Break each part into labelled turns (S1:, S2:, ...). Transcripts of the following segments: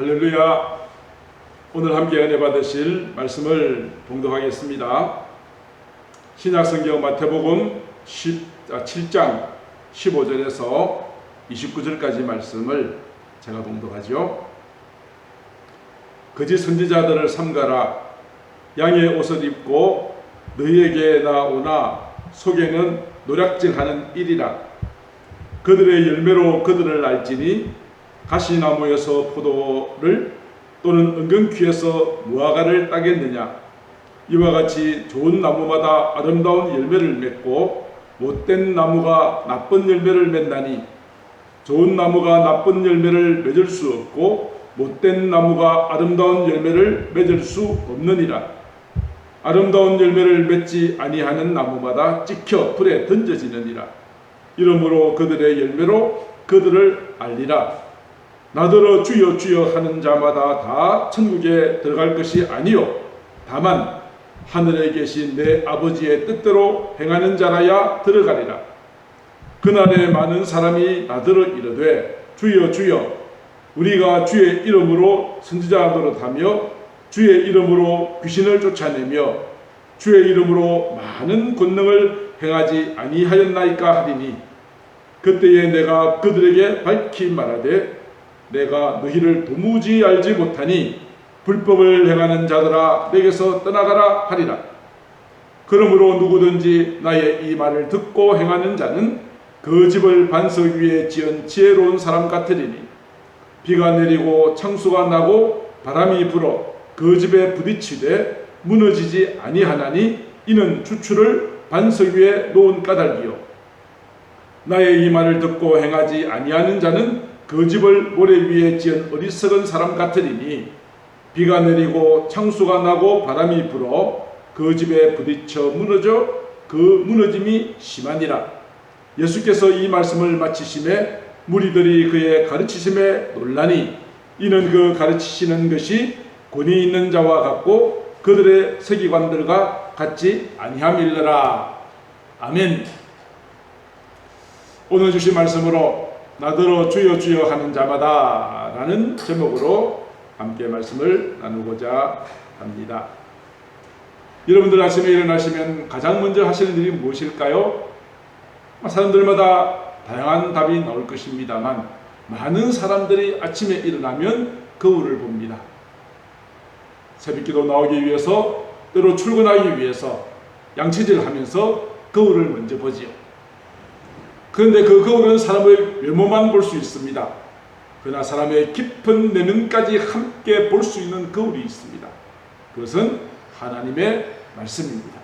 S1: 할렐루야. 오늘 함께 은혜 받으실 말씀을 봉독하겠습니다. 신약성경 마태복음 7장 15절에서 29절까지 말씀을 제가 봉독하죠. 거짓 선지자들을 삼가라. 양의 옷을 입고 너희에게 나오나 속에는 노략질하는 일이라. 그들의 열매로 그들을 알지니 가시나무에서 포도를 또는 은근귀에서 무화과를 따겠느냐. 이와 같이 좋은 나무마다 아름다운 열매를 맺고 못된 나무가 나쁜 열매를 맺나니 좋은 나무가 나쁜 열매를 맺을 수 없고 못된 나무가 아름다운 열매를 맺을 수 없느니라. 아름다운 열매를 맺지 아니하는 나무마다 찍혀 불에 던져지느니라. 이러므로 그들의 열매로 그들을 알리라. 나더러 주여 주여 하는 자마다 다 천국에 들어갈 것이 아니요 다만 하늘에 계신 내 아버지의 뜻대로 행하는 자라야 들어가리라. 그날에 많은 사람이 나더러 이르되 주여 주여 우리가 주의 이름으로 선지자 노릇하며 주의 이름으로 귀신을 쫓아내며 주의 이름으로 많은 권능을 행하지 아니하였나이까 하리니 그때에 내가 그들에게 밝히 말하되 내가 너희를 도무지 알지 못하니 불법을 행하는 자들아 내게서 떠나가라 하리라. 그러므로 누구든지 나의 이 말을 듣고 행하는 자는 그 집을 반석 위에 지은 지혜로운 사람 같으리니 비가 내리고 창수가 나고 바람이 불어 그 집에 부딪히되 무너지지 아니하나니 이는 주추를 반석 위에 놓은 까닭이요. 나의 이 말을 듣고 행하지 아니하는 자는 그 집을 모래 위에 지은 어리석은 사람 같으리니 비가 내리고 창수가 나고 바람이 불어 그 집에 부딪혀 무너져 그 무너짐이 심하니라. 예수께서 이 말씀을 마치심에 무리들이 그의 가르치심에 놀라니 이는 그 가르치시는 것이 권위 있는 자와 같고 그들의 세기관들과 같지 아니함일러라. 아멘. 오늘 주신 말씀으로 나더러 주여 주여 하는 자마다 라는 제목으로 함께 말씀을 나누고자 합니다. 여러분들 아침에 일어나시면 가장 먼저 하시는 일이 무엇일까요? 사람들마다 다양한 답이 나올 것입니다만 많은 사람들이 아침에 일어나면 거울을 봅니다. 새벽기도 나오기 위해서 때로 출근하기 위해서 양치질을 하면서 거울을 먼저 보지요. 그런데 그 거울은 사람의 외모만 볼 수 있습니다. 그러나 사람의 깊은 내면까지 함께 볼 수 있는 거울이 있습니다. 그것은 하나님의 말씀입니다.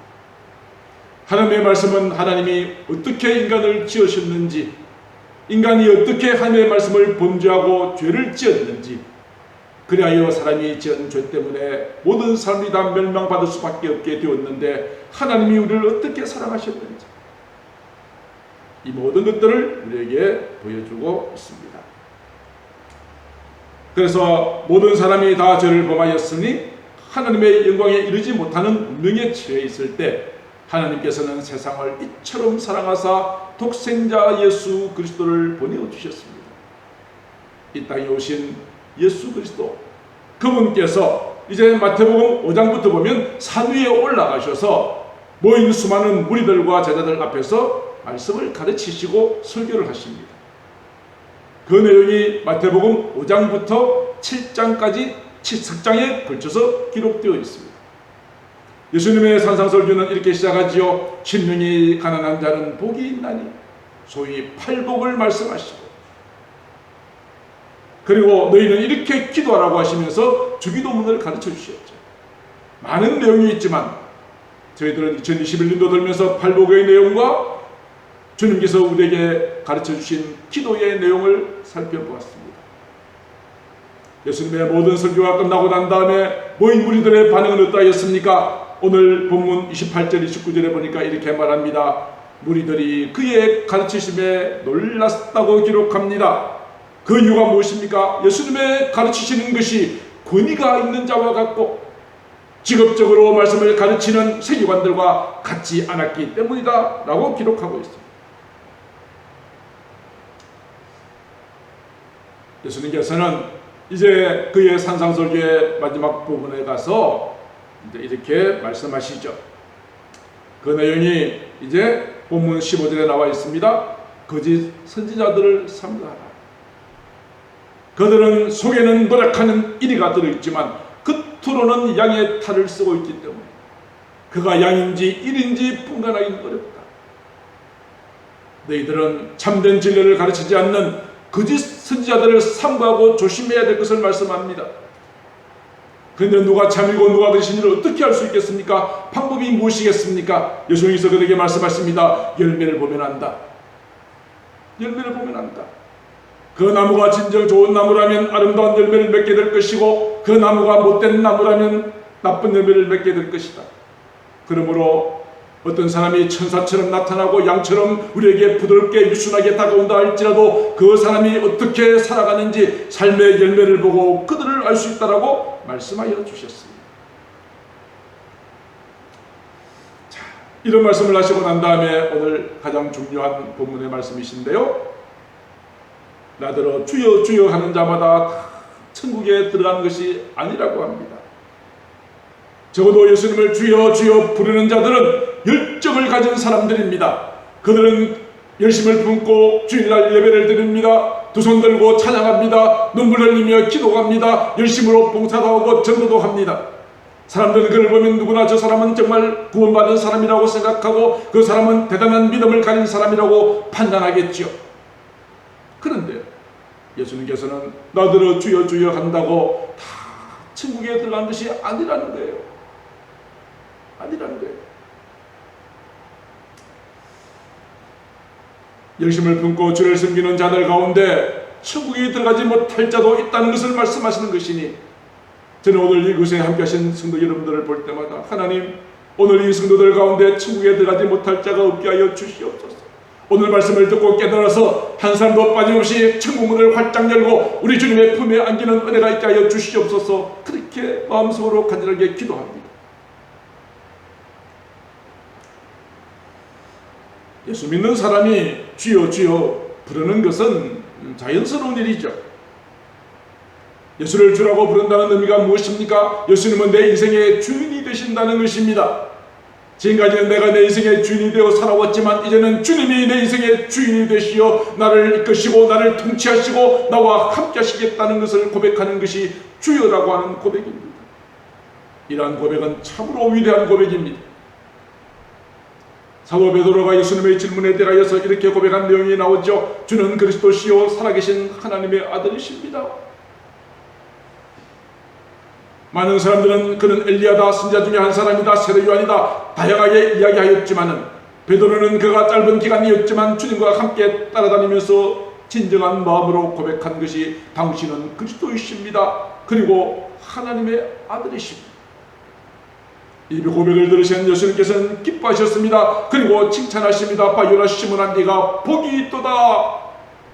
S1: 하나님의 말씀은 하나님이 어떻게 인간을 지으셨는지, 인간이 어떻게 하나님의 말씀을 범죄하고 죄를 지었는지, 그리하여 사람이 지은 죄 때문에 모든 사람이 다 멸망받을 수밖에 없게 되었는데 하나님이 우리를 어떻게 사랑하셨는지 이 모든 것들을 우리에게 보여주고 있습니다. 그래서 모든 사람이 다 죄를 범하였으니 하나님의 영광에 이르지 못하는 운명에 처해 있을 때 하나님께서는 세상을 이처럼 사랑하사 독생자 예수 그리스도를 보내주셨습니다. 이 땅에 오신 예수 그리스도 그분께서 이제 마태복음 5장부터 보면 산 위에 올라가셔서 모인 수많은 무리들과 제자들 앞에서 말씀을 가르치시고 설교를 하십니다. 그 내용이 마태복음 5장부터 7장까지 7장에 걸쳐서 기록되어 있습니다. 예수님의 산상설교는 이렇게 시작하지요. 심령이 가난한 자는 복이 있나니 소위 팔복을 말씀하시고 그리고 너희는 이렇게 기도하라고 하시면서 주기도문을 가르쳐 주셨죠. 많은 내용이 있지만 저희들은 2021년도 들면서 팔복의 내용과 주님께서 우리에게 가르쳐주신 기도의 내용을 살펴보았습니다. 예수님의 모든 설교가 끝나고 난 다음에 모인 무리들의 반응은 어떠하였습니까? 오늘 본문 28절 29절에 보니까 이렇게 말합니다. 무리들이 그의 가르치심에 놀랐다고 기록합니다. 그 이유가 무엇입니까? 예수님의 가르치시는 것이 권위가 있는 자와 같고 직업적으로 말씀을 가르치는 세계관들과 같지 않았기 때문이다 라고 기록하고 있습니다. 예수님께서는 이제 그의 산상설교의 마지막 부분에 가서 이제 이렇게 말씀하시죠. 그 내용이 이제 본문 15절에 나와 있습니다. 거짓 선지자들을 삼가하라. 그들은 속에는 노력하는 이리가 들어있지만 겉으로는 양의 탈을 쓰고 있기 때문에 그가 양인지 일인지 분간하기는 어렵다. 너희들은 참된 진리를 가르치지 않는 거짓 선지자들을 삼가하고 조심해야 될 것을 말씀합니다. 그런데 누가 참이고 누가 거짓인지를 어떻게 알 수 있겠습니까? 방법이 무엇이겠습니까? 예수님께서 그들에게 말씀하십니다. 열매를 보면 안다. 열매를 보면 안다. 그 나무가 진정 좋은 나무라면 아름다운 열매를 맺게 될 것이고 그 나무가 못된 나무라면 나쁜 열매를 맺게 될 것이다. 그러므로 어떤 사람이 천사처럼 나타나고 양처럼 우리에게 부드럽게 유순하게 다가온다 할지라도 그 사람이 어떻게 살아가는지 삶의 열매를 보고 그들을 알 수 있다라고 말씀하여 주셨습니다. 자, 이런 말씀을 하시고 난 다음에 오늘 가장 중요한 본문의 말씀이신데요. 나더러 주여 주여 하는 자마다 천국에 들어가는 것이 아니라고 합니다. 적어도 예수님을 주여 주여 부르는 자들은 열정을 가진 사람들입니다. 그들은 열심을 품고 주일날 예배를 드립니다. 두 손 들고 찬양합니다. 눈물 흘리며 기도합니다. 열심으로 봉사도 하고 전도도 합니다. 사람들은 그를 보면 누구나 저 사람은 정말 구원받은 사람이라고 생각하고 그 사람은 대단한 믿음을 가진 사람이라고 판단하겠지요. 그런데 예수님께서는 나더러 주여 주여 한다고 다 천국에 들어간 것이 아니라는 거예요. 아니라는 거예요. 열심을 품고 주를 섬기는 자들 가운데 천국에 들어가지 못할 자도 있다는 것을 말씀하시는 것이니 저는 오늘 이곳에 함께 하신 성도 여러분들을 볼 때마다 하나님 오늘 이 성도들 가운데 천국에 들어가지 못할 자가 없게 하여 주시옵소서. 오늘 말씀을 듣고 깨달아서 한 사람도 빠짐없이 천국문을 활짝 열고 우리 주님의 품에 안기는 은혜가 있게 하여 주시옵소서. 그렇게 마음속으로 간절하게 기도합니다. 예수 믿는 사람이 주여 주여 부르는 것은 자연스러운 일이죠. 예수를 주라고 부른다는 의미가 무엇입니까? 예수님은 내 인생의 주인이 되신다는 것입니다. 지금까지는 내가 내 인생의 주인이 되어 살아왔지만 이제는 주님이 내 인생의 주인이 되시어 나를 이끄시고 나를 통치하시고 나와 함께 하시겠다는 것을 고백하는 것이 주여라고 하는 고백입니다. 이러한 고백은 참으로 위대한 고백입니다. 사도 베드로가 예수님의 질문에 대하여서 이렇게 고백한 내용이 나오죠. 주는 그리스도시요 살아계신 하나님의 아들이십니다. 많은 사람들은 그는 엘리야다, 선지자 중에 한 사람이다, 세례 요한이다 다양하게 이야기하였지만은 베드로는 그가 짧은 기간이었지만 주님과 함께 따라다니면서 진정한 마음으로 고백한 것이 당신은 그리스도이십니다. 그리고 하나님의 아들이십니다. 이 고백을 들으신 예수님께서는 기뻐하셨습니다. 그리고 칭찬하십니다. 바요라 시몬아 네가 복이 있도다.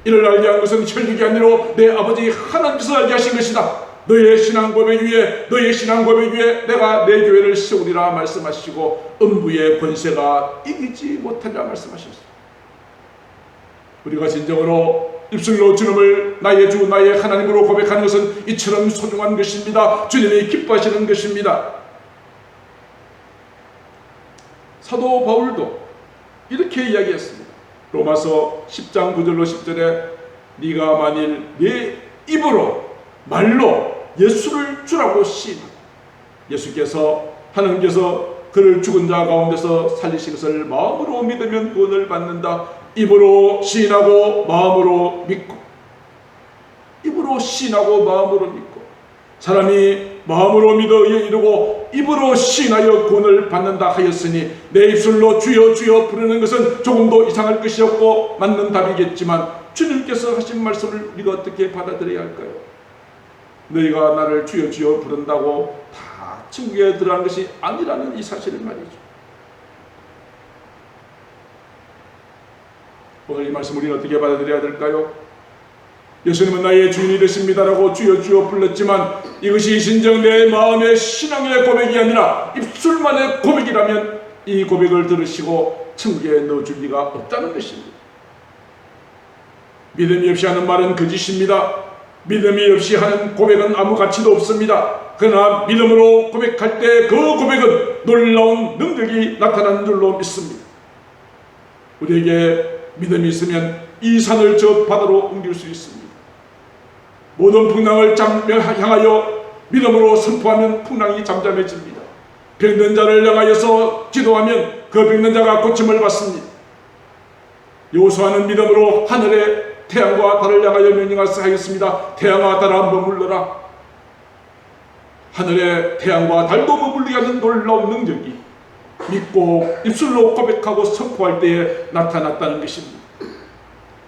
S1: 이를 알게 한 것은 혈육이 아니라 내 아버지 하나님께서 알게 하신 것이다. 너의 신앙 고백 위에 내가 내 교회를 세우리라 말씀하시고 음부의 권세가 이기지 못하리라 말씀하셨습니다. 우리가 진정으로 입술로 주님을 나의 주 나의 하나님으로 고백하는 것은 이처럼 소중한 것입니다. 주님이 기뻐하시는 것입니다. 사도 바울도 이렇게 이야기했습니다. 로마서 10장 9절로 10절에 네가 만일 네 입으로 말로 예수를 주라고 시인하고 하나님께서 그를 죽은 자 가운데서 살리신 것을 마음으로 믿으면 구원을 받는다. 입으로 시인하고 마음으로 믿고, 입으로 시인하고 마음으로 믿고, 사람이 마음으로 믿어 의에 이르고 입으로 시인하여 구원을 받는다 하였으니 내 입술로 주여 주여 부르는 것은 조금도 이상할 것이 없고 맞는 답이겠지만 주님께서 하신 말씀을 우리가 어떻게 받아들여야 할까요? 너희가 나를 주여 주여 부른다고 다 천국에 들어간 것이 아니라는 이 사실을 말이죠. 오늘 이 말씀 우리는 어떻게 받아들여야 될까요? 예수님은 나의 주인이 되십니다라고 주여 주여 불렀지만 이것이 진정 내 마음의 신앙의 고백이 아니라 입술만의 고백이라면 이 고백을 들으시고 천국에 넣어줄 리가 없다는 것입니다. 믿음이 없이 하는 말은 거짓입니다. 믿음이 없이 하는 고백은 아무 가치도 없습니다. 그러나 믿음으로 고백할 때 그 고백은 놀라운 능력이 나타나는 줄로 믿습니다. 우리에게 믿음이 있으면 이 산을 저 바다로 옮길 수 있습니다. 모든 풍랑을 향하여 믿음으로 선포하면 풍랑이 잠잠해집니다. 병든 자를 향하여서 기도하면 그 병든 자가 고침을 받습니다. 여호수아는 믿음으로 하늘의 태양과 달을 향하여 명령하였습니다. 태양아 달아 머물러라. 하늘의 태양과 달도 머물게 하는 놀라운 능력이 믿고 입술로 고백하고 선포할 때에 나타났다는 것입니다.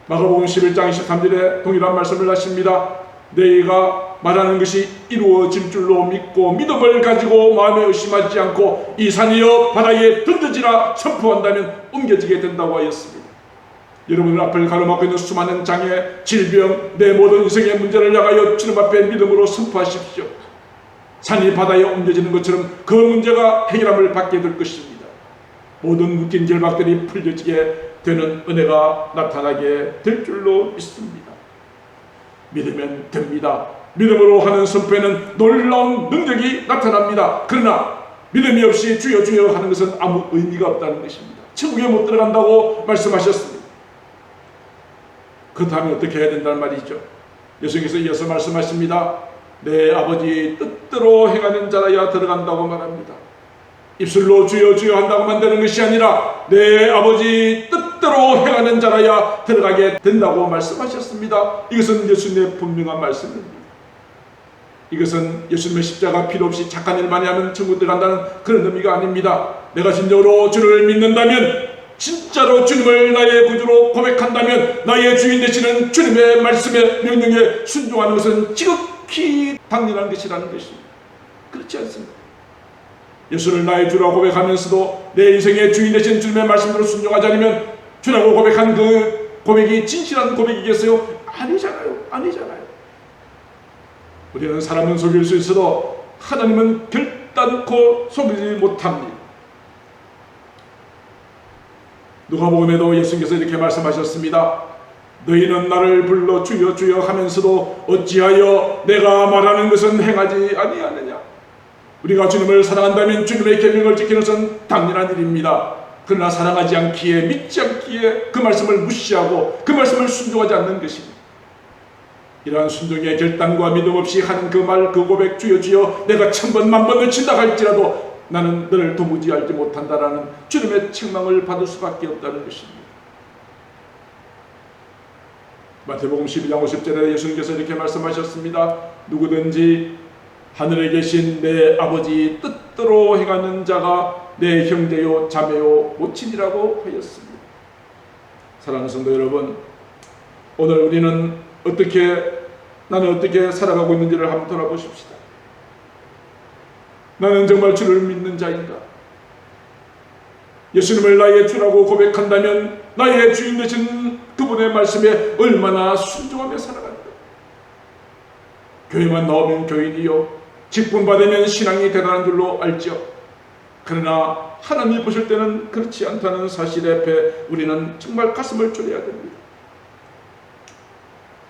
S1: 마가복음 11장 23절에 동일한 말씀을 하십니다. 너희가 말하는 것이 이루어질 줄로 믿고 믿음을 가지고 마음에 의심하지 않고 이 산이여 바다에 던져지라 선포한다면 옮겨지게 된다고 하였습니다. 여러분 앞을 가로막고 있는 수많은 장애, 질병, 내 모든 인생의 문제를 향하여 주님 앞에 믿음으로 선포하십시오. 산이 바다에 옮겨지는 것처럼 그 문제가 해결함을 받게 될 것입니다. 모든 묶인 결박들이 풀려지게 되는 은혜가 나타나게 될 줄로 믿습니다. 믿으면 됩니다. 믿음으로 하는 선포에는 놀라운 능력이 나타납니다. 그러나 믿음이 없이 주여 주여 하는 것은 아무 의미가 없다는 것입니다. 천국에 못 들어간다고 말씀하셨습니다. 그렇다면 어떻게 해야 된다는 말이죠. 예수님께서 이어서 말씀하십니다. 내 아버지 뜻대로 행하는 자라야 들어간다고 말합니다. 입술로 주여 주여 한다고만 되는 것이 아니라 내 아버지 뜻대로 행하는 자라야 들어가게 된다고 말씀하셨습니다. 이것은 예수님의 분명한 말씀입니다. 이것은 예수님의 십자가 필요 없이 착한 일 많이 하면 천국 들어간다는 그런 의미가 아닙니다. 내가 진정으로 주를 믿는다면, 진짜로 주님을 나의 구주로 고백한다면, 나의 주인 되시는 주님의 말씀에 명령에 순종하는 것은 지극히 당연한 것이라는 것입니다. 그렇지 않습니까? 예수를 나의 주라고 고백하면서도 내 인생의 주인 되신 주님의 말씀대로 순종하지 않으면 주라고 고백한 그 고백이 진실한 고백이겠어요? 아니잖아요. 아니잖아요. 우리는 사람은 속일 수 있어도 하나님은 결단코 속이지 못합니다. 누가복음에도 예수님께서 이렇게 말씀하셨습니다. 너희는 나를 불러 주여 주여 하면서도 어찌하여 내가 말하는 것은 행하지 아니하느냐. 우리가 주님을 사랑한다면 주님의 계명을 지키는 것은 당연한 일입니다. 그러나 사랑하지 않기에, 믿지 않기에 그 말씀을 무시하고 그 말씀을 순종하지 않는 것입니다. 이러한 순종의 결단과 믿음 없이 하는 그 말, 그 고백, 주여 주여 내가 1000번 만번 외친다 할지라도 나는 너를 도무지 알지 못한다라는 주님의 책망을 받을 수밖에 없다는 것입니다. 마태복음 12장 50절에 예수님께서 이렇게 말씀하셨습니다. 누구든지 하늘에 계신 내 아버지 뜻대로 행하는 자가 내 형제요 자매요 모친이라고 하였습니다. 사랑하는 성도 여러분, 오늘 우리는 나는 어떻게 살아가고 있는지를 한번 돌아보십시다. 나는 정말 주를 믿는 자인가? 예수님을 나의 주라고 고백한다면 나의 주인 되신 그분의 말씀에 얼마나 순종하며 살아간다. 교회만 나오면 교인이요, 직분 받으면 신앙이 대단한 줄로 알죠. 그러나 하나님이 보실 때는 그렇지 않다는 사실 앞에 우리는 정말 가슴을 졸여야 됩니다.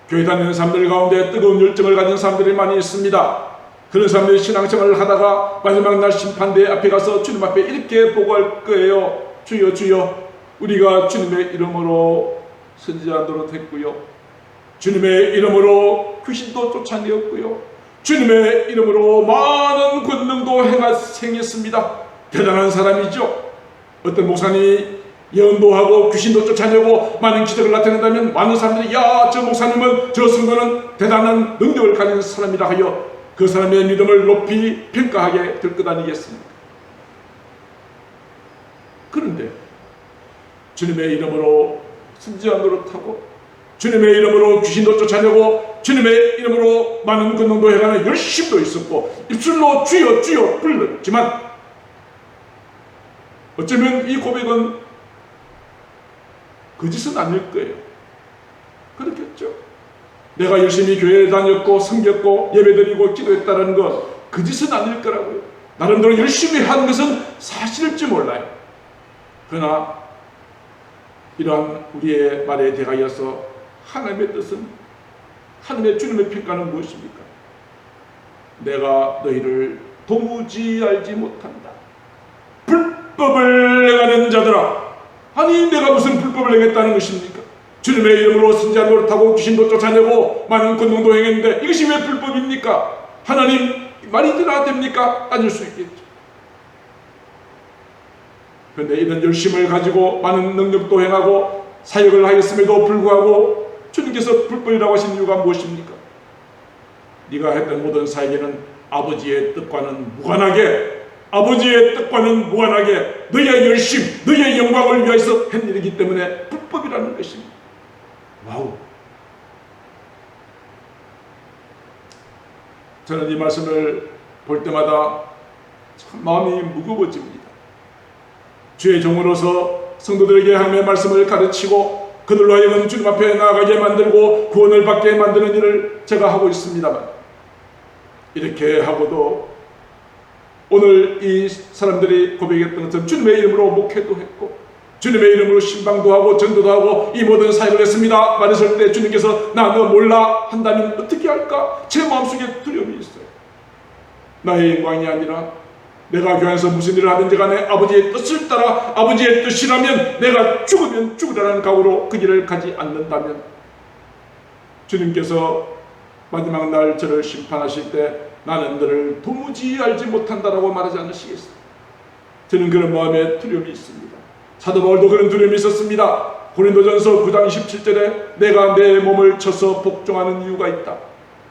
S1: 교회 다니는 사람들 가운데 뜨거운 열정을 가진 사람들이 많이 있습니다. 그런 사람들이 신앙생활을 하다가 마지막 날 심판대 앞에 가서 주님 앞에 이렇게 보고할 거예요. 주여 주여, 우리가 주님의 이름으로 선지자 노릇했고요, 주님의 이름으로 귀신도 쫓아내었고요, 주님의 이름으로 많은 권능도 행했습니다. 대단한 사람이죠. 어떤 목사님이 예언도 하고 귀신도 쫓아내고 많은 기적을 나타낸다면 많은 사람들이 야, 저 목사님은, 저 성도는 대단한 능력을 가진 사람이라 하여 그 사람의 믿음을 높이 평가하게 될 것 아니겠습니까? 그런데 주님의 이름으로 선지자 노릇하고 주님의 이름으로 귀신도 쫓아내고 주님의 이름으로 많은 권능도 행하는 열심도 있었고 입술로 주여 주여 불렀지만 어쩌면 이 고백은 거짓은 아닐 거예요. 그렇겠죠. 내가 열심히 교회에 다녔고 섬겼고 예배드리고 기도했다는 것 거짓은 아닐 거라고요. 나름대로 열심히 한 것은 사실일지 몰라요. 그러나 이러한 우리의 말에 대하여서 하나님의 뜻은 하나님의 주님의 평가는 무엇입니까? 내가 너희를 도무지 알지 못한다. 불법을 행하는 자들아. 아니 내가 무슨 불법을 행했다는 것입니까? 주님의 이름으로 선지자 노릇하고 귀신도 쫓아내고 많은 권능도 행했는데 이것이 왜 불법입니까? 하나님 말이 되나 됩니까? 따질 수 있겠죠. 그런데 이런 열심을 가지고 많은 능력도 행하고 사역을 하였음에도 불구하고 주님께서 불법이라고 하신 이유가 무엇입니까? 네가 했던 모든 사역에는 아버지의 뜻과는 무관하게 너희의 열심, 너희의 영광을 위해서 한 일이기 때문에 불법이라는 것입니다. 와우! 저는 이 말씀을 볼 때마다 참 마음이 무거워집니다. 주의 종으로서 성도들에게 하나님의 말씀을 가르치고 그들로 하여금 주님 앞에 나아가게 만들고 구원을 받게 만드는 일을 제가 하고 있습니다만, 이렇게 하고도 오늘 이 사람들이 고백했던 것처럼 주님의 이름으로 목회도 했고 주님의 이름으로 신방도 하고 전도도 하고 이 모든 사역을 했습니다 말했을 때 주님께서 나 너 몰라 한다면 어떻게 할까? 제 마음속에 두려움이 있어요. 나의 영광이 아니라 내가 교회에서 무슨 일을 하든지 간에 아버지의 뜻을 따라 아버지의 뜻이라면 내가 죽으면 죽으라는 각오로 그 길을 가지 않는다면 주님께서 마지막 날 저를 심판하실 때 나는 너를 도무지 알지 못한다라고 말하지 않으시겠어요? 저는 그런 마음에 두려움이 있습니다. 사도 바울도 그런 두려움이 있었습니다. 고린도전서 9장 17절에 내가 내 몸을 쳐서 복종하는 이유가 있다.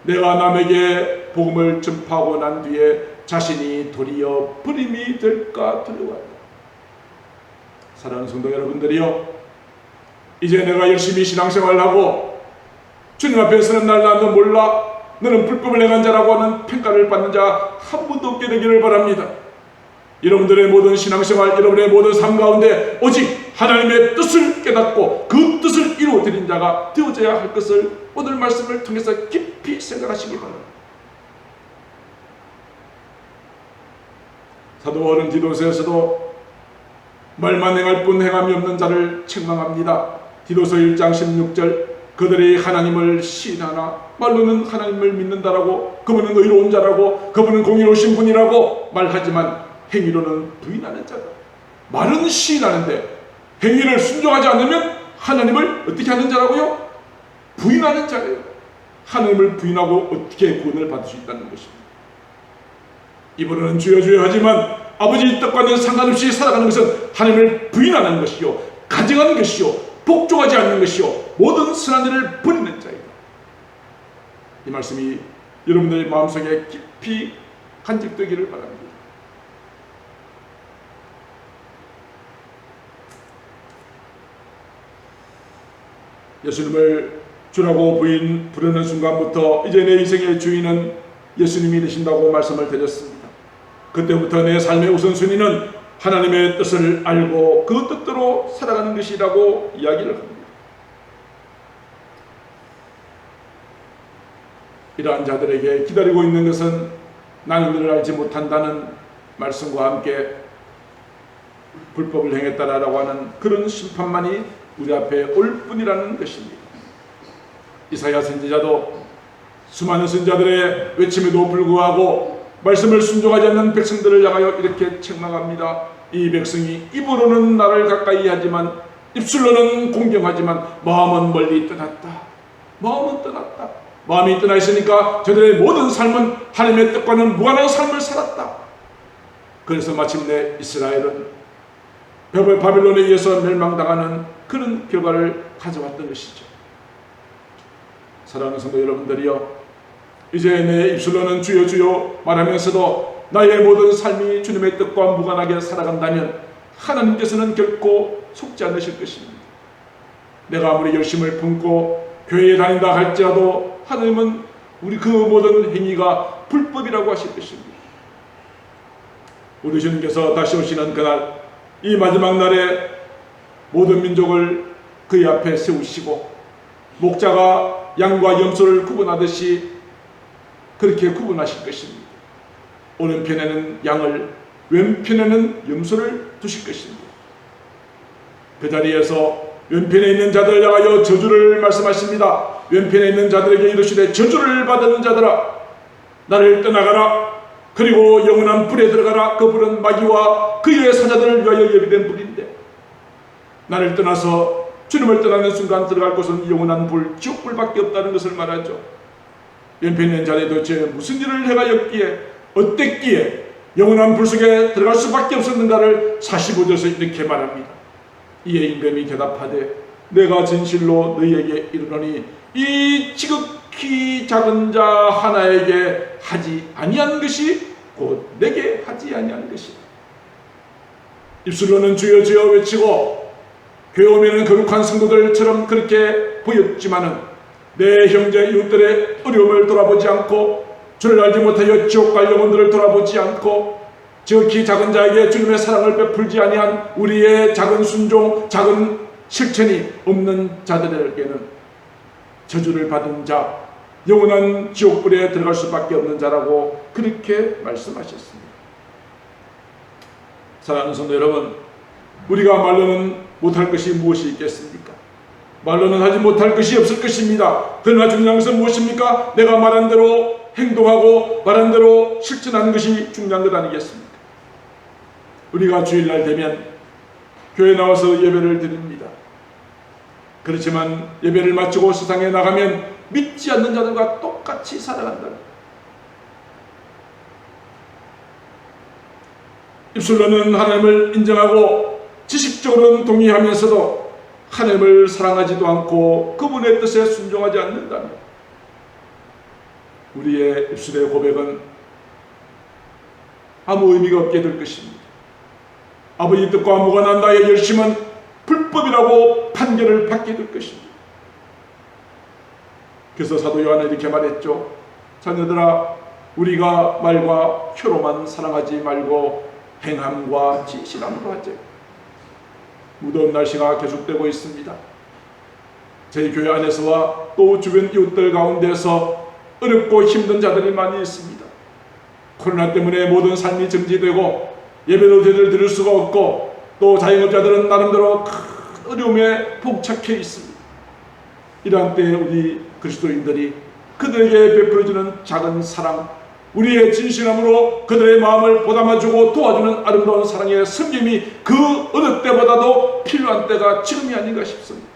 S1: 내가 남에게 복음을 전파하고 난 뒤에 자신이 도리어 버림이 될까 두려워한다. 사랑하는 성도 여러분들이요, 이제 내가 열심히 신앙생활을 하고 주님 앞에 서는 날 나는 몰라 너는 불법을 행한 자라고 하는 평가를 받는 자 한 분도 없게 되기를 바랍니다. 여러분들의 모든 신앙생활, 여러분의 모든 삶 가운데 오직 하나님의 뜻을 깨닫고 그 뜻을 이루어드린 자가 되어져야 할 것을 오늘 말씀을 통해서 깊이 생각하시기 바랍니다. 사도 바울은 디도서에서도 말만 행할 뿐 행함이 없는 자를 책망합니다. 디도서 1장 16절 그들이 하나님을 시인하나 말로는 하나님을 믿는다라고, 그분은 의로운 자라고, 그분은 공의로우신 분이라고 말하지만 행위로는 부인하는 자다. 말은 시인하는데 행위를 순종하지 않으면 하나님을 어떻게 하는 자라고요? 부인하는 자예요. 하나님을 부인하고 어떻게 구원을 받을 수 있다는 것입니다. 입으로는 주여 주여 하지만 아버지 뜻과는 상관없이 살아가는 것은 하나님을 부인하는 것이요, 가증하는 것이요, 복종하지 않는 것이요, 모든 선한 일을 버리는 자이다. 이 말씀이 여러분들의 마음속에 깊이 간직되기를 바랍니다. 예수님을 주라고 부르는 순간부터 이제 내 인생의 주인은 예수님이 되신다고 말씀을 드렸습니다. 그때부터 내 삶의 우선순위는 하나님의 뜻을 알고 그 뜻대로 살아가는 것이라고 이야기를 합니다. 이러한 자들에게 기다리고 있는 것은 나는 너를 알지 못한다는 말씀과 함께 불법을 행했다라고 하는 그런 심판만이 우리 앞에 올 뿐이라는 것입니다. 이사야 선지자도 수많은 선지자들의 외침에도 불구하고 말씀을 순종하지 않는 백성들을 향하여 이렇게 책망합니다. 이 백성이 입으로는 나를 가까이 하지만 입술로는 공경하지만 마음은 멀리 떠났다. 마음은 떠났다. 마음이 떠나 있으니까 저들의 모든 삶은 하나님의 뜻과는 무관한 삶을 살았다. 그래서 마침내 이스라엘은 바벨론에 의해서 멸망당하는 그런 결과를 가져왔던 것이죠. 사랑하는 성도 여러분들이요, 이제 내 입술로는 주여 주여 말하면서도 나의 모든 삶이 주님의 뜻과 무관하게 살아간다면 하나님께서는 결코 속지 않으실 것입니다. 내가 아무리 열심을 품고 교회에 다닌다 할지라도 하나님은 우리 그 모든 행위가 불법이라고 하실 것입니다. 우리 주님께서 다시 오시는 그날, 이 마지막 날에 모든 민족을 그의 앞에 세우시고 목자가 양과 염소를 구분하듯이 그렇게 구분하실 것입니다. 오른편에는 양을, 왼편에는 염소를 두실 것입니다. 그 자리에서 왼편에 있는 자들 향하여 저주를 말씀하십니다. 왼편에 있는 자들에게 이르시되 저주를 받은 자들아 나를 떠나가라. 그리고 영원한 불에 들어가라. 그 불은 마귀와 그의 사자들을 위하여 예비된 불인데 나를 떠나서 주님을 떠나는 순간 들어갈 곳은 영원한 불, 지옥불밖에 없다는 것을 말하죠. 왼편에 있는 자들이 도대체 무슨 일을 해가였기에 어땠기에 영원한 불 속에 들어갈 수밖에 없었는가를 45절에서 이렇게 말합니다. 이에 임금이 대답하되 내가 진실로 너희에게 이르노니 이 지극히 작은 자 하나에게 하지 아니한 것이 곧 내게 하지 아니한 것이다. 입술로는 주여 주여 외치고 교회 오면은 거룩한 성도들처럼 그렇게 보였지만은 내 형제 이웃들의 어려움을 돌아보지 않고 주를 알지 못하여 지옥 갈 영혼들을 돌아보지 않고 지극히 작은 자에게 주님의 사랑을 베풀지 아니한 우리의 작은 순종, 작은 실천이 없는 자들에게는 저주를 받은 자, 영원한 지옥불에 들어갈 수밖에 없는 자라고 그렇게 말씀하셨습니다. 사랑하는 성도 여러분, 우리가 말로는 못할 것이 무엇이 있겠습니까? 말로는 하지 못할 것이 없을 것입니다. 그러나 중요한 것은 무엇입니까? 내가 말한 대로 행동하고 말한 대로 실천하는 것이 중요한 것 아니겠습니까? 우리가 주일날 되면 교회 나와서 예배를 드립니다. 그렇지만 예배를 마치고 세상에 나가면 믿지 않는 자들과 똑같이 살아간다. 입술로는 하나님을 인정하고 지식적으로는 동의하면서도 하나님을 사랑하지도 않고 그분의 뜻에 순종하지 않는다면 우리의 입술의 고백은 아무 의미가 없게 될 것입니다. 아버지 뜻과 무관한 나의 열심은 불법이라고 판결을 받게 될 것입니다. 그래서 사도 요한은 이렇게 말했죠. 자녀들아, 우리가 말과 혀로만 사랑하지 말고 행함과 진실함으로 하자. 무더운 날씨가 계속되고 있습니다. 저희 교회 안에서와 또 주변 이웃들 가운데서 어렵고 힘든 자들이 많이 있습니다. 코로나 때문에 모든 삶이 정지되고 예배도 제대로 드릴 수가 없고 또 자영업자들은 나름대로 큰 어려움에 봉착해 있습니다. 이러한 때에 우리 그리스도인들이 그들에게 베풀어주는 작은 사랑, 우리의 진실함으로 그들의 마음을 보담아주고 도와주는 아름다운 사랑의 섬김이 그 어느 때보다도 필요한 때가 지금이 아닌가 싶습니다.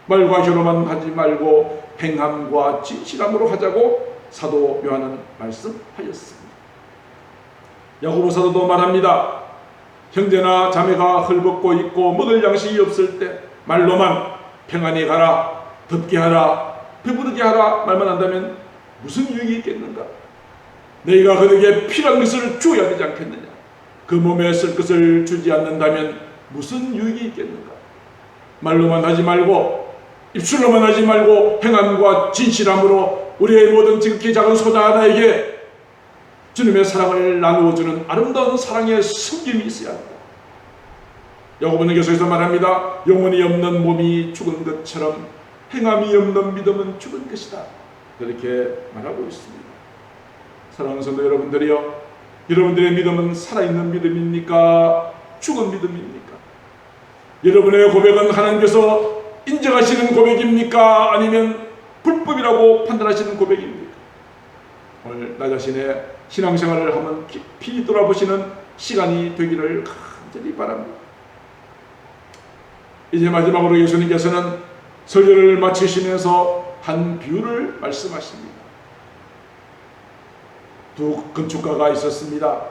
S1: 말과 혀로만 하지 말고 행함과 진실함으로 하자고 사도 요한은 말씀하였습니다. 야고보 사도도 말합니다. 형제나 자매가 헐벗고 있고 먹을 양식이 없을 때 말로만 평안히 가라, 덥게 하라, 배부르게 하라 말만 한다면 무슨 유익이 있겠는가? 너희가 그들에게 필요한 것을 주어야 되지 않겠느냐? 그 몸에 쓸 것을 주지 않는다면 무슨 유익이 있겠는가? 말로만 하지 말고 입술로만 하지 말고 행함과 진실함으로 우리의 모든 지극히 작은 소자 하나에게 주님의 사랑을 나누어주는 아름다운 사랑의 섬김이 있어야 합니다. 야고보는 계속해서 말합니다. 영혼이 없는 몸이 죽은 것처럼 행함이 없는 믿음은 죽은 것이다. 그렇게 말하고 있습니다. 사랑하는 성도 여러분들이요, 여러분들의 믿음은 살아있는 믿음입니까? 죽은 믿음입니까? 여러분의 고백은 하나님께서 인정하시는 고백입니까? 아니면 불법이라고 판단하시는 고백입니까? 오늘 나 자신의 신앙생활을 한번 깊이 돌아보시는 시간이 되기를 간절히 바랍니다. 이제 마지막으로 예수님께서는 설교를 마치시면서 한 비유를 말씀하십니다. 두 건축가가 있었습니다.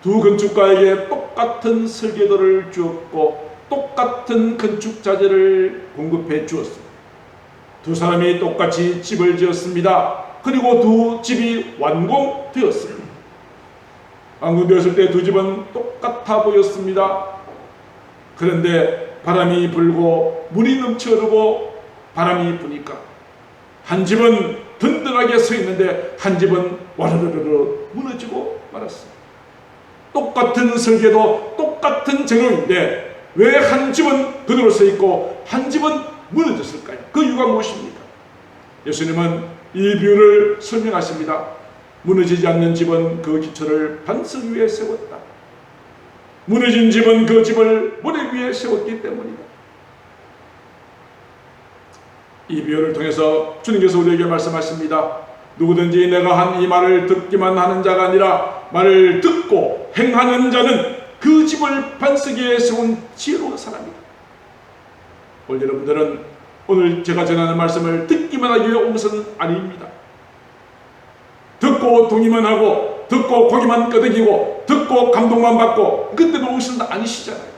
S1: 두 건축가에게 똑같은 설계도를 주었고 똑같은 건축 자재를 공급해 주었습니다. 두 사람이 똑같이 집을 지었습니다. 그리고 두 집이 완공되었습니다. 완공되었을 때 두 집은 똑같아 보였습니다. 그런데 바람이 불고 물이 넘쳐 흐르고 바람이 부니까 한 집은 든든하게 서 있는데 한 집은 와르르르 무너지고 말았습니다. 똑같은 설계도 똑같은 재료인데 왜 한 집은 그대로 서 있고 한 집은 무너졌을까요? 그 이유가 무엇입니까? 예수님은 이 비유를 설명하십니다. 무너지지 않는 집은 그 기초를 반석 위에 세웠다. 무너진 집은 그 집을 모래 위에 세웠기 때문이다. 이 비유를 통해서 주님께서 우리에게 말씀하십니다. 누구든지 내가 한 이 말을 듣기만 하는 자가 아니라 말을 듣고 행하는 자는 그 집을 반석에 세운 지혜로운 사람이다. 오늘 여러분들은 오늘 제가 전하는 말씀을 듣기만 하기 위해 온 것은 아닙니다. 듣고 동의만 하고 듣고 고기만 끄덕이고 듣고 감동만 받고 그때도 온 것은 아니시잖아요.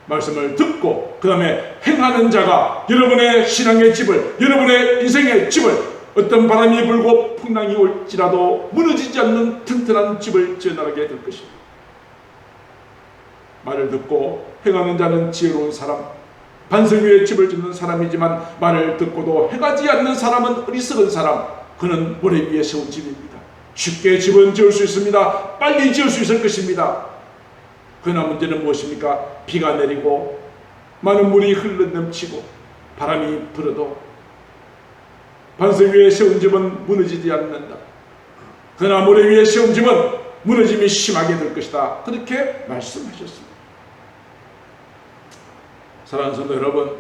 S1: 말씀을 듣고 그 다음에 행하는 자가 여러분의 신앙의 집을, 여러분의 인생의 집을, 어떤 바람이 불고 풍랑이 올지라도 무너지지 않는 튼튼한 집을 지어나가게 될 것입니다. 말을 듣고 행하는 자는 지혜로운 사람, 반석 위에 집을 짓는 사람이지만 말을 듣고도 행하지 않는 사람은 어리석은 사람, 그는 모래 위에 세운 집입니다. 쉽게 집은 지을 수 있습니다. 빨리 지을 수 있을 것입니다. 그러나 문제는 무엇입니까? 비가 내리고 많은 물이 흘러넘치고 바람이 불어도 반석 위에 세운 집은 무너지지 않는다. 그러나 모래 위에 세운 집은 무너짐이 심하게 될 것이다. 그렇게 말씀하셨습니다. 사랑하는 성도 여러분,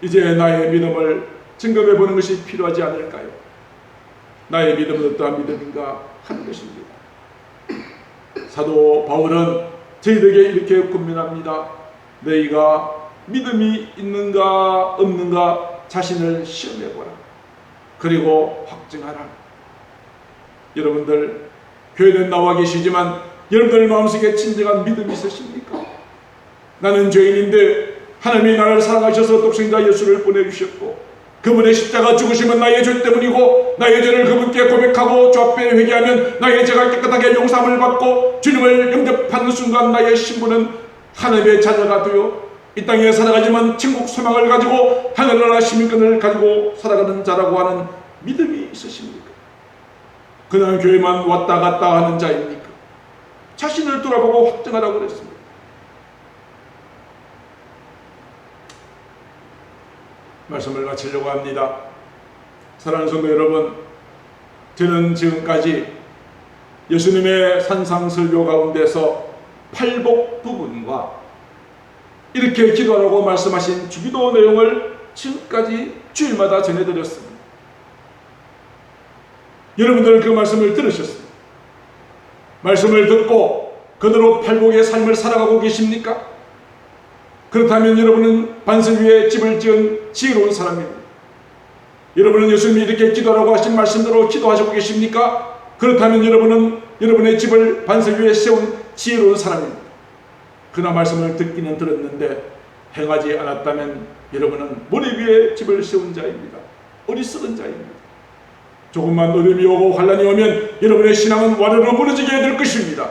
S1: 이제 나의 믿음을 점검해 보는 것이 필요하지 않을까요? 나의 믿음은 어떠한 믿음인가 하는 것입니다. 사도 바울은 저희들에게 이렇게 권면합니다. 너희가 믿음이 있는가 없는가 자신을 시험해보라. 그리고 확증하라. 여러분들 교회는 나와 계시지만 여러분들 마음속에 진정한 믿음이 있으십니까? 나는 죄인인데 하나님이 나를 사랑하셔서 독생자 예수를 보내주셨고 그분의 십자가 죽으심은 나의 죄 때문이고 나의 죄를 그분께 고백하고 주 앞에 회개하면 나의 죄가 깨끗하게 용서함을 받고 주님을 영접하는 순간 나의 신분은 하나님의 자녀가 되어 이 땅에 살아가지만 천국 소망을 가지고 하늘나라 시민권을 가지고 살아가는 자라고 하는 믿음이 있으십니까? 그냥 교회만 왔다 갔다 하는 자입니까? 자신을 돌아보고 확증하라고 그랬습니다. 말씀을 마치려고 합니다. 사랑하는 성도 여러분, 저는 지금까지 예수님의 산상설교 가운데서 팔복 부분과 이렇게 기도하라고 말씀하신 주기도 내용을 지금까지 주일마다 전해드렸습니다. 여러분들 그 말씀을 들으셨습니다. 말씀을 듣고 그대로 팔복의 삶을 살아가고 계십니까? 그렇다면 여러분은 반석 위에 집을 지은 지혜로운 사람입니다. 여러분은 예수님이 이렇게 기도하라고 하신 말씀대로 기도하시고 계십니까? 그렇다면 여러분은 여러분의 집을 반석 위에 세운 지혜로운 사람입니다. 그러나 말씀을 듣기는 들었는데 행하지 않았다면 여러분은 모래 위에 집을 세운 자입니다. 어리석은 자입니다. 조금만 어려움이 오고 환난이 오면 여러분의 신앙은 와르르 무너지게 될 것입니다.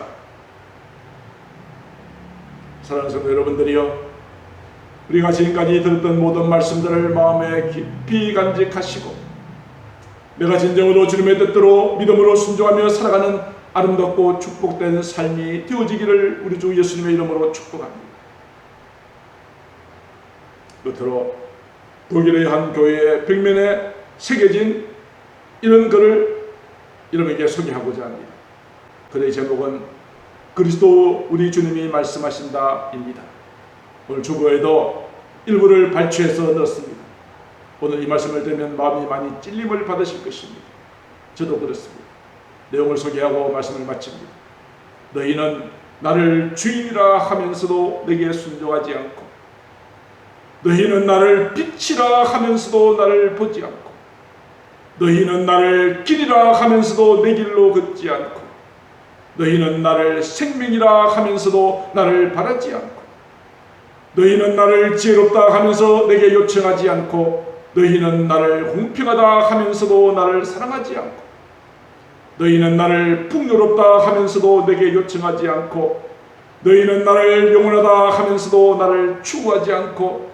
S1: 사랑하는 성도 여러분들이여, 우리가 지금까지 들었던 모든 말씀들을 마음에 깊이 간직하시고 내가 진정으로 주님의 뜻대로 믿음으로 순종하며 살아가는 아름답고 축복된 삶이 되어지기를 우리 주 예수님의 이름으로 축복합니다. 끝으로 독일의 한 교회의 벽면에 새겨진 이런 글을 여러분에게 소개하고자 합니다. 글의 제목은 그리스도 우리 주님이 말씀하신다 입니다. 오늘 주보에도 일부를 발췌해서 넣었습니다. 오늘 이 말씀을 들으면 마음이 많이 찔림을 받으실 것입니다. 저도 그렇습니다. 내용을 소개하고 말씀을 마칩니다. 너희는 나를 주인이라 하면서도 내게 순종하지 않고 너희는 나를 빛이라 하면서도 나를 보지 않고 너희는 나를 길이라 하면서도 내 길로 걷지 않고 너희는 나를 생명이라 하면서도 나를 바라지 않고 너희는 나를 지혜롭다 하면서 내게 요청하지 않고 너희는 나를 공평하다 하면서도 나를 사랑하지 않고 너희는 나를 풍요롭다 하면서도 내게 요청하지 않고 너희는 나를 영원하다 하면서도 나를 추구하지 않고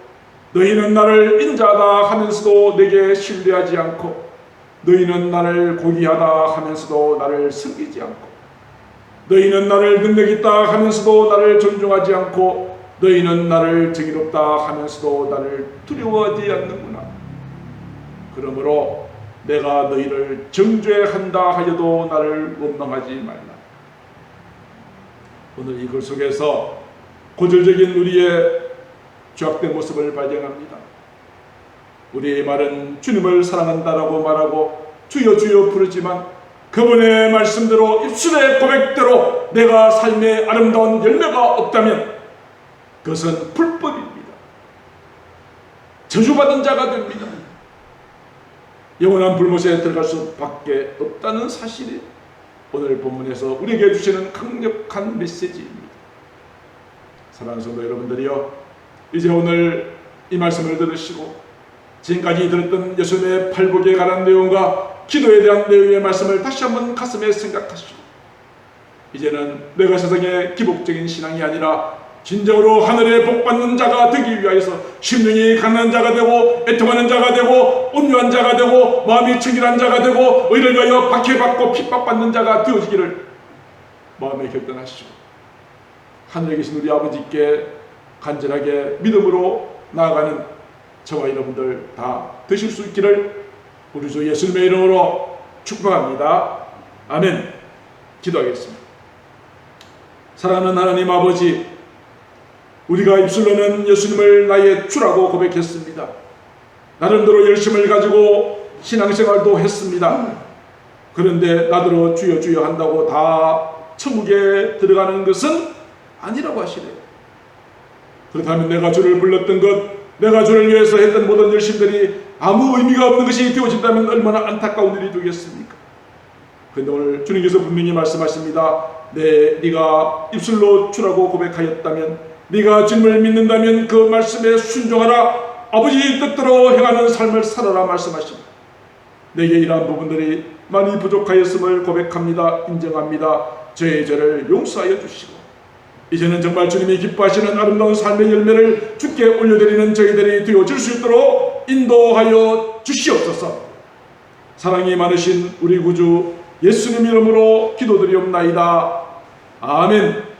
S1: 너희는 나를 인자하다 하면서도 내게 신뢰하지 않고 너희는 나를 고귀하다 하면서도 나를 섬기지 않고 너희는 나를 능력 있다 하면서도 나를 존중하지 않고 너희는 나를 정의롭다 하면서도 나를 두려워하지 않는구나. 그러므로 내가 너희를 정죄한다 하여도 나를 원망하지 말라. 오늘 이 글 속에서 고질적인 우리의 죄악된 모습을 발견합니다. 우리의 말은 주님을 사랑한다라고 말하고 주여 주여 부르지만 그분의 말씀대로 입술의 고백대로 내가 삶의 아름다운 열매가 없다면 그것은 불법입니다. 저주받은 자가 됩니다. 영원한 불못에 들어갈 수밖에 없다는 사실이 오늘 본문에서 우리에게 주시는 강력한 메시지입니다. 사랑하는 성도 여러분들이요, 이제 오늘 이 말씀을 들으시고 지금까지 들었던 예수님의 팔복에 관한 내용과 기도에 대한 내용의 말씀을 다시 한번 가슴에 생각하시고 이제는 내가 세상의 기복적인 신앙이 아니라 진정으로 하늘에 복받는 자가 되기 위하여서 심령이 강한 자가 되고 애통하는 자가 되고 온유한 자가 되고 마음이 청결한 자가 되고 의를 위하여 박해받고 핍박받는 자가 되어지기를 마음에 결단하시고 하늘에 계신 우리 아버지께 간절하게 믿음으로 나아가는 저와 여러분들 다 되실 수 있기를 우리 주 예수님의 이름으로 축복합니다. 아멘. 기도하겠습니다. 사랑하는 하나님 아버지, 우리가 입술로는 예수님을 나의 주라고 고백했습니다. 나름대로 열심을 가지고 신앙생활도 했습니다. 그런데 나더러 주여 주여 한다고 다 천국에 들어가는 것은 아니라고 하시네요. 그렇다면 내가 주를 불렀던 것, 내가 주를 위해서 했던 모든 열심들이 아무 의미가 없는 것이 되어진다면 얼마나 안타까운 일이 되겠습니까? 그런데 오늘 주님께서 분명히 말씀하십니다. 네가 입술로 주라고 고백하였다면, 네가 주님을 믿는다면 그 말씀에 순종하라, 아버지 뜻대로 행하는 삶을 살아라 말씀하십니다. 내게 이러한 부분들이 많이 부족하였음을 고백합니다. 인정합니다. 저의 죄를 용서하여 주시고 이제는 정말 주님이 기뻐하시는 아름다운 삶의 열매를 주께 올려드리는 저희들이 되어질 수 있도록 인도하여 주시옵소서. 사랑이 많으신 우리 구주 예수님 이름으로 기도드리옵나이다. 아멘.